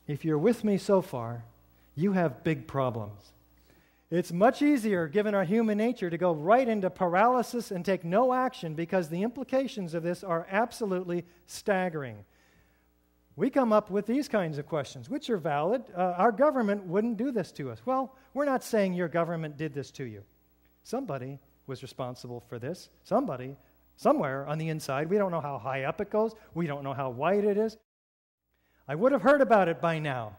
if you're with me so far, you have big problems. It's much easier, given our human nature, to go right into paralysis and take no action because the implications of this are absolutely staggering. We come up with these kinds of questions, which are valid. Our government wouldn't do this to us. Well, we're not saying your government did this to you. Somebody was responsible for this. Somebody, somewhere on the inside. We don't know how high up it goes. We don't know how wide it is. I would have heard about it by now.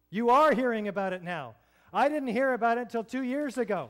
You are hearing about it now. I didn't hear about it until 2 years ago.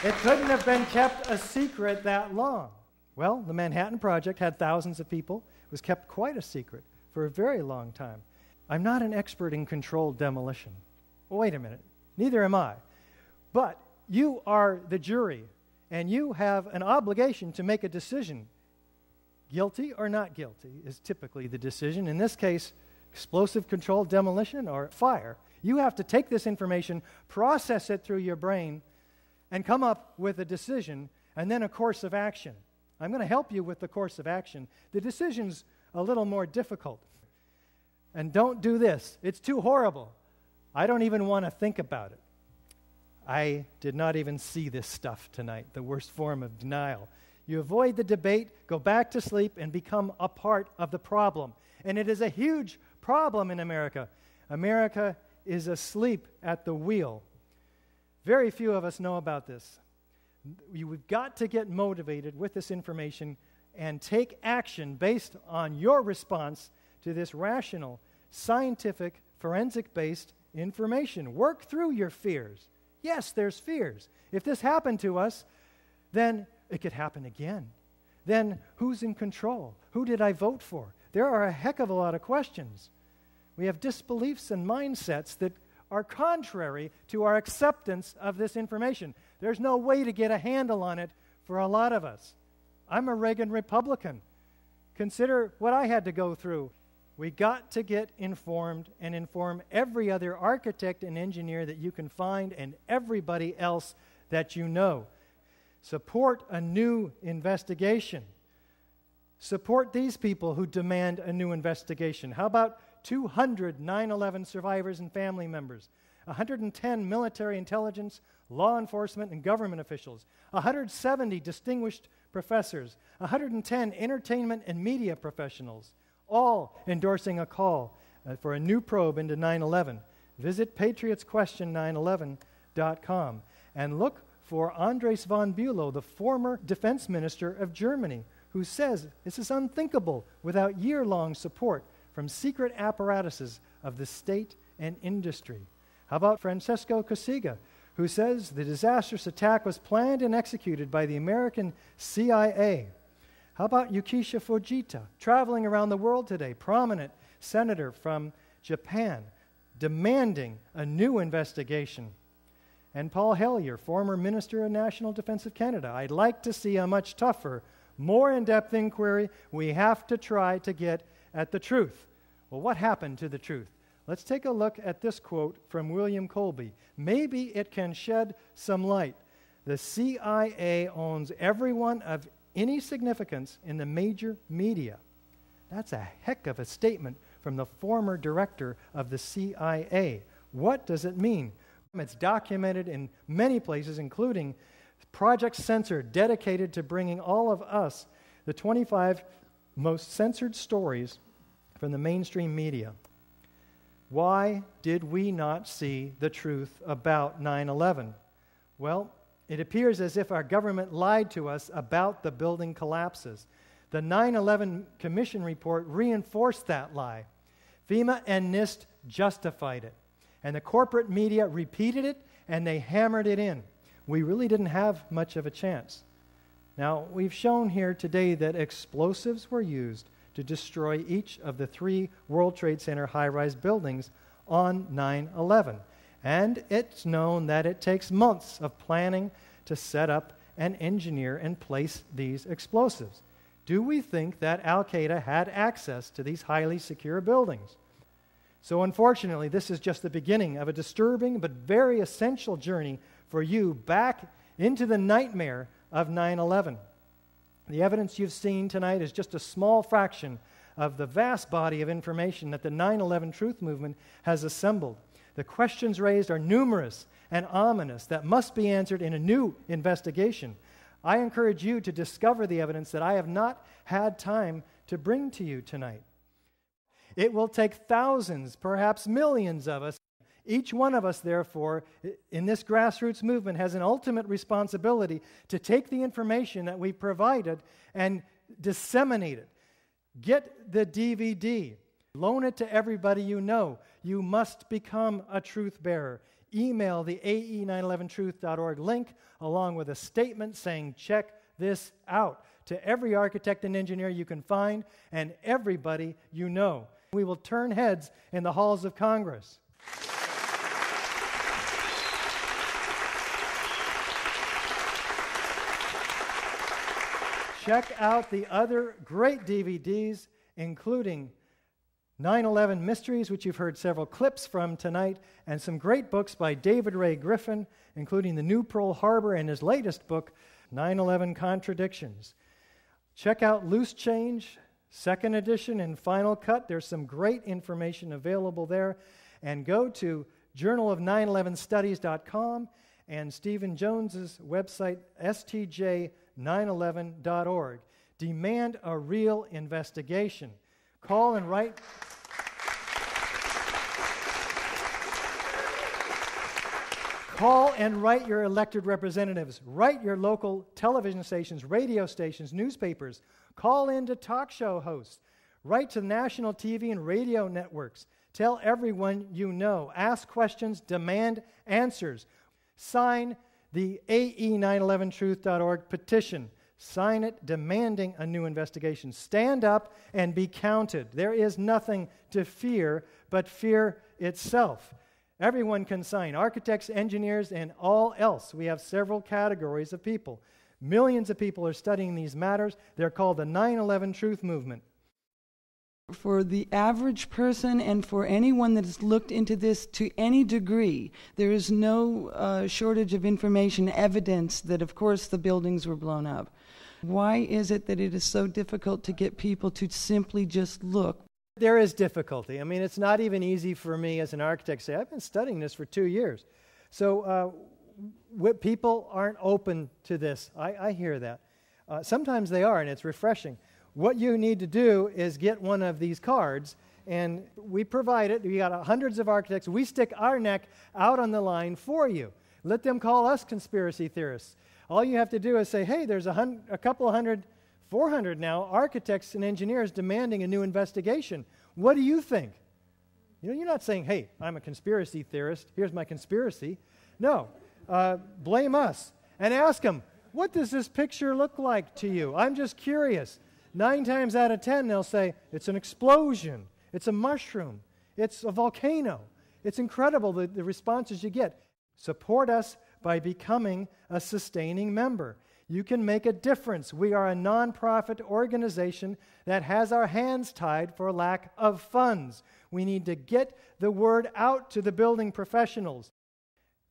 It couldn't have been kept a secret that long. Well, the Manhattan Project had thousands of people. It was kept quite a secret for a very long time. I'm not an expert in controlled demolition. Well, wait a minute. Neither am I. But you are the jury, and you have an obligation to make a decision. Guilty or not guilty is typically the decision. In this case, explosive controlled demolition or fire. You have to take this information, process it through your brain, and come up with a decision and then a course of action. I'm going to help you with the course of action. The decision's a little more difficult. And don't do this. It's too horrible. I don't even want to think about it. I did not even see this stuff tonight, the worst form of denial. You avoid the debate, go back to sleep, and become a part of the problem. And it is a huge problem in America. America is asleep at the wheel. Very few of us know about this. We've got to get motivated with this information and take action based on your response to this rational, scientific, forensic-based information. Work through your fears. Yes, there's fears. If this happened to us, then it could happen again. Then who's in control? Who did I vote for? There are a heck of a lot of questions. We have disbeliefs and mindsets that are contrary to our acceptance of this information. There's no way to get a handle on it for a lot of us. I'm a Reagan Republican. Consider what I had to go through. We got to get informed and inform every other architect and engineer that you can find and everybody else that you know. Support a new investigation. Support these people who demand a new investigation. How about 200 9/11 survivors and family members, 110 military intelligence, law enforcement, and government officials, 170 distinguished professors, 110 entertainment and media professionals, all endorsing a call for a new probe into 9/11. Visit patriotsquestion911.com and look for Andres von Bülow, the former defense minister of Germany, who says this is unthinkable without year-long support from secret apparatuses of the state and industry. How about Francesco Cossiga, who says the disastrous attack was planned and executed by the American CIA? How about Yukisha Fujita, traveling around the world today, prominent senator from Japan, demanding a new investigation? And Paul Hellyer, former Minister of National Defense of Canada. I'd like to see a much tougher, more in-depth inquiry. We have to try to get at the truth. Well, what happened to the truth? Let's take a look at this quote from William Colby. Maybe it can shed some light. The CIA owns everyone of any significance in the major media. That's a heck of a statement from the former director of the CIA. What does it mean? It's documented in many places, including Project Censor, dedicated to bringing all of us the 25 most censored stories from the mainstream media. Why did we not see the truth about 9/11? Well, it appears as if our government lied to us about the building collapses. The 9/11 Commission report reinforced that lie. FEMA and NIST justified it. And the corporate media repeated it, and they hammered it in. We really didn't have much of a chance. Now, we've shown here today that explosives were used to destroy each of the 3 World Trade Center high-rise buildings on 9/11. And it's known that it takes months of planning to set up and engineer and place these explosives. Do we think that Al-Qaeda had access to these highly secure buildings? So unfortunately, this is just the beginning of a disturbing but very essential journey for you back into the nightmare of 9/11. The evidence you've seen tonight is just a small fraction of the vast body of information that the 9/11 Truth Movement has assembled. The questions raised are numerous and ominous that must be answered in a new investigation. I encourage you to discover the evidence that I have not had time to bring to you tonight. It will take thousands, perhaps millions of us. Each one of us, therefore, in this grassroots movement has an ultimate responsibility to take the information that we provided and disseminate it. Get the DVD. Loan it to everybody you know. You must become a truth bearer. Email the ae911truth.org link along with a statement saying, check this out, to every architect and engineer you can find and everybody you know. We will turn heads in the halls of Congress. Check out the other great DVDs, including 9/11 Mysteries, which you've heard several clips from tonight, and some great books by David Ray Griffin, including The New Pearl Harbor and his latest book, 9/11 Contradictions. Check out Loose Change, second edition and final cut. There's some great information available there. And go to journalof911studies.com and Stephen Jones's website, stj911.org. Demand a real investigation. Call and write. Call and write your elected representatives. Write your local television stations, radio stations, newspapers. Call in to talk show hosts. Write to national TV and radio networks. Tell everyone you know. Ask questions. Demand answers. Sign the ae911truth.org petition. Sign it demanding a new investigation. Stand up and be counted. There is nothing to fear but fear itself. Everyone can sign, architects, engineers, and all else. We have several categories of people. Millions of people are studying these matters. They're called the 9/11 Truth Movement. For the average person and for anyone that has looked into this to any degree, there is no shortage of information, evidence that, of course, the buildings were blown up. Why is it that it is so difficult to get people to simply just look? There is difficulty. I mean, it's not even easy for me as an architect to say, I've been studying this for 2 years. So people aren't open to this. I hear that. Sometimes they are, and it's refreshing. What you need to do is get one of these cards, and we provide it. We got hundreds of architects. We stick our neck out on the line for you. Let them call us conspiracy theorists. All you have to do is say, hey, there's a couple of hundred, 400 now, architects and engineers demanding a new investigation. What do you think? You know, you're not saying, hey, I'm a conspiracy theorist. Here's my conspiracy. No. Blame us and ask them, what does this picture look like to you? I'm just curious. 9 times out of 10, they'll say, it's an explosion, it's a mushroom, it's a volcano. It's incredible the responses you get. Support us by becoming a sustaining member. You can make a difference. We are a nonprofit organization that has our hands tied for lack of funds. We need to get the word out to the building professionals.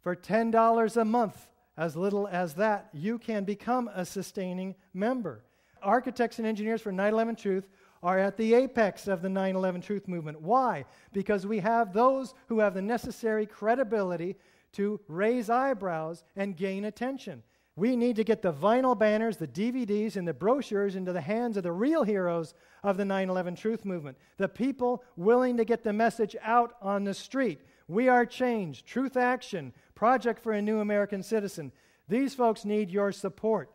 For $10 a month, as little as that, you can become a sustaining member. Architects and engineers for 9/11 Truth are at the apex of the 9/11 Truth movement. Why? Because we have those who have the necessary credibility to raise eyebrows and gain attention. We need to get the vinyl banners, the DVDs, and the brochures into the hands of the real heroes of the 9/11 Truth movement, the people willing to get the message out on the street. We Are Change, Truth Action, Project for a New American Citizen. These folks need your support.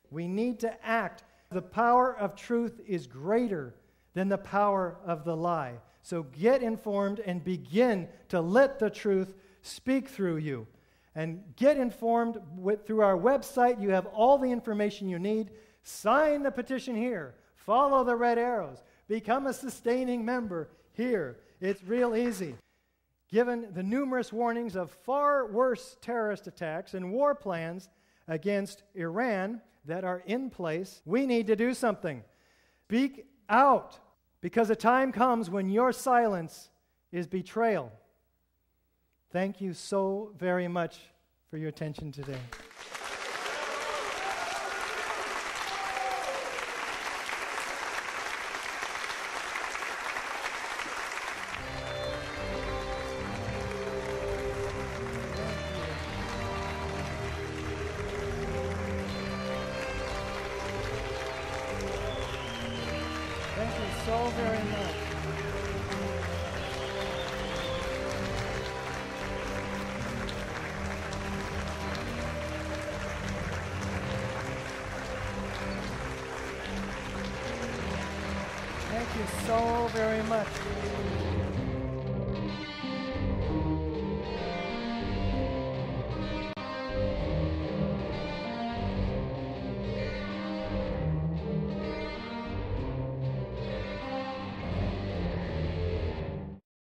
We need to act. The power of truth is greater than the power of the lie. So get informed and begin to let the truth speak through you. And get informed through our website. You have all the information you need. Sign the petition here. Follow the red arrows. Become a sustaining member here. It's real easy. Given the numerous warnings of far worse terrorist attacks and war plans against Iran that are in place, we need to do something. Speak out, because a time comes when your silence is betrayal. Thank you so very much for your attention today. so very much. Thank you so very much.